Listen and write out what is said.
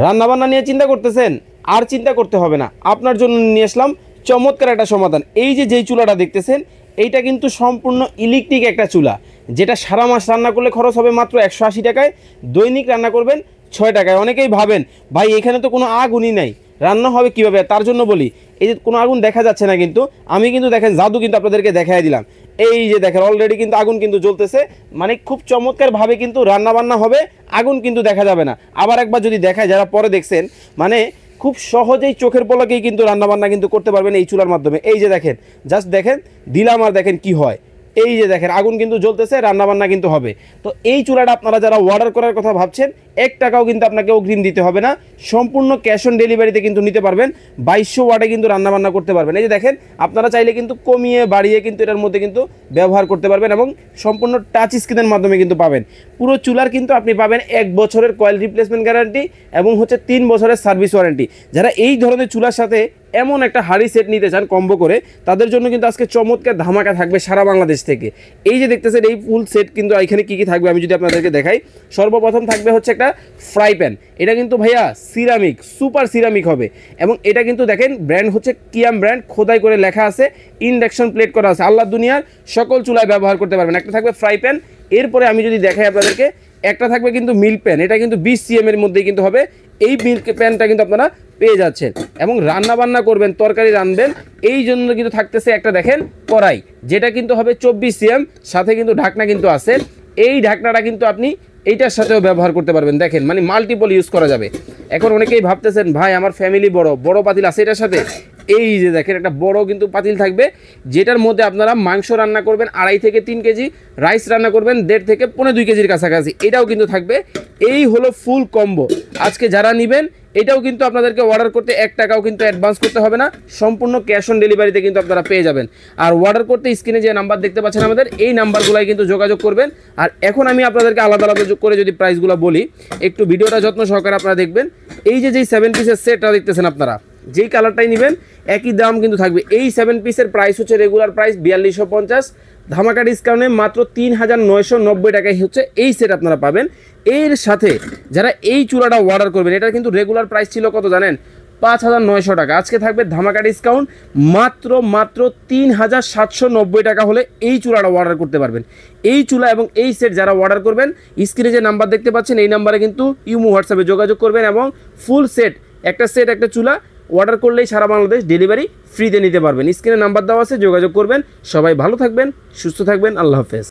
রান্নাবান্না নিয়ে চিন্তা করতেছেন, আর চিন্তা করতে হবে না, আপনার জন্য নিয়ে আসলাম চমৎকার একটা সমাধান। এই যে যেই চুলাটা দেখতেছেন, এইটা কিন্তু সম্পূর্ণ ইলেকট্রিক একটা চুলা, যেটা সারা মাস রান্না করলে খরচ হবে মাত্র 180 টাকায়, দৈনিক রান্না করবেন 6 টাকায়। অনেকেই ভাবেন ভাই এখানে তো কোনো আগুনই নাই, রান্না হবে কীভাবে? তার জন্য বলি, এই যে কোনো আগুন দেখা যাচ্ছে না, কিন্তু আমি কিন্তু দেখেন জাদু কিন্তু আপনাদেরকে দেখাই দিলাম। এই যে দেখেন অলরেডি কিন্তু আগুন কিন্তু জ্বলতেছে, মানে খুব চমৎকারভাবে কিন্তু রান্না বান্না হবে, আগুন কিন্তু দেখা যাবে না। আবার একবার যদি দেখায়, যারা পরে দেখছেন, মানে খুব সহজেই চোখের পলকেই কিন্তু রান্নাবান্না কিন্তু করতে পারবেন এই চুলার মাধ্যমে। এই যে দেখেন, জাস্ট দেখেন দিলাম আর দেখেন কি হয়। এই যে দেখেন আগুন কিন্তু জ্বলতেছে, রান্নাবান্না কিন্তু হবে। তো এই চুলাটা আপনারা যারা অর্ডার করার কথা ভাবছেন, 1 টাকাও কিন্তু আপনাকে অগ্রিম দিতে হবে না, সম্পূর্ণ ক্যাশ অন ডেলিভারিতে কিন্তু নিতে পারবেন। 2200 ওয়াটে কিন্তু রান্নাবান্না করতে পারবেন। এই যে দেখেন, আপনারা চাইলে কিন্তু কমিয়ে বাড়িয়ে কিন্তু এটার মধ্যে কিন্তু ব্যবহার করতে পারবেন, এবং সম্পূর্ণ টাচ স্ক্রিনের মাধ্যমে কিন্তু পাবেন। পুরো চুলার কিন্তু আপনি পাবেন 1 বছরের কয়েল রিপ্লেসমেন্ট গ্যারান্টি এবং হচ্ছে 3 বছরের সার্ভিস ওয়ারেন্টি। যারা এই ধরনের চুলার সাথে এমন একটা হাড়ি সেট নিতে চান কম্বো করে, তাদের জন্য কিন্তু আজকে চমৎকার ধামাকা থাকবে সারা বাংলাদেশ থেকে। এই যে দেখতেছেন এই ফুল সেট কিন্তু এখানে কী কী থাকবে আমি যদি আপনাদেরকে দেখাই। সর্বপ্রথম থাকবে হচ্ছে একটা ফ্রাই প্যান, এটা কিন্তু ভাইয়া সিরামিক, সুপার সিরামিক হবে, এবং এটা কিন্তু দেখেন ব্র্যান্ড হচ্ছে কিয়াম ব্র্যান্ড, খোদাই করে লেখা আছে, ইন্ডাকশন প্লেট করা আছে, আল্লাহ দুনিয়ার সকল চুলায় ব্যবহার করতে পারবেন। একটা থাকবে ফ্রাই প্যান, এরপরে আমি যদি দেখাই আপনাদেরকে, একটা থাকবে কিন্তু মিল্ক প্যান, এটা কিন্তু 20 cm এর মধ্যেই কিন্তু হবে। এই মিল্ক প্যানটা কিন্তু আপনারা পেয়ে যাচ্ছেন, এবং রান্না বান্না করবেন, তরকারি রাঁধবেন, এই জন্য কিন্তু থাকতেছে একটা দেখেন কড়াই, যেটা কিন্তু হবে 24 cm, সাথে কিন্তু ঢাকনা কিন্তু আছে। এই ঢাকনাটা কিন্তু আপনি এইটার সাথেও ব্যবহার করতে পারবেন, দেখেন মানে মাল্টিপল ইউজ করা যাবে। এখন অনেকেই ভাবতেছেন ভাই আমার ফ্যামিলি বড় পাতিল আছে এটার সাথে, এই যে দেখেন একটা বড় কিন্তু পাতিল থাকবে, যেটার মধ্যে আপনারা মাংস রান্না করবেন 2.5 থেকে 3 কেজি, রাইস রান্না করবেন 1.5 থেকে 2.5 কেজির কাছাকাছি, এটাও কিন্তু থাকবে। এই হলো ফুল কম্বো। আজকে যারা নেবেন, এটাও কিন্তু আপনাদেরকে অর্ডার করতে 1 টাকাও কিন্তু অ্যাডভান্স করতে হবে না, সম্পূর্ণ ক্যাশ অন ডেলিভারিতে কিন্তু আপনারা পেয়ে যাবেন। আর অর্ডার করতে স্ক্রিনে যে নাম্বার দেখতে পাচ্ছেন আমাদের, এই নাম্বারগুলোয় কিন্তু যোগাযোগ করবেন। আর এখন আমি আপনাদেরকে আলাদা আলাদা করে যদি প্রাইসগুলো বলি, একটু ভিডিওটা যত্ন সহকারে আপনারা দেখবেন। এই যে যেই 7 পিসের সেটটা দেখতেছেন আপনারা, যেই কালারটাই নেবেন একই দাম কিন্তু থাকবে। এই 7 পিসের প্রাইস হচ্ছে রেগুলার প্রাইস 4250, ধামাকা ডিসকাউন্টে মাত্র 3990 টাকায় হচ্ছে এই সেট আপনারা পাবেন। এর সাথে যারা এই চূড়াটা অর্ডার করবেন, এটা কিন্তু রেগুলার প্রাইস ছিল কত জানেন? 5900 টাকা। আজকে থাকবে ধামাকা ডিসকাউন্ট মাত্র 3790 টাকা হলে এই চূড়াটা অর্ডার করতে পারবেন। এই চুলা এবং এই সেট যারা অর্ডার করবেন, স্ক্রিনে যে নাম্বার দেখতে পাচ্ছেন এই নাম্বারে কিন্তু ইমো হোয়াটসঅ্যাপে যোগাযোগ করবেন, এবং ফুল সেট একটা চুলা অর্ডার করলেই সারা বাংলাদেশ ডেলিভারি ফ্রিতে নিতে পারবেন। স্ক্রিনে নাম্বার দেওয়া আছে, যোগাযোগ করবেন। সবাই ভালো থাকবেন, সুস্থ থাকবেন, আল্লাহ হাফেজ।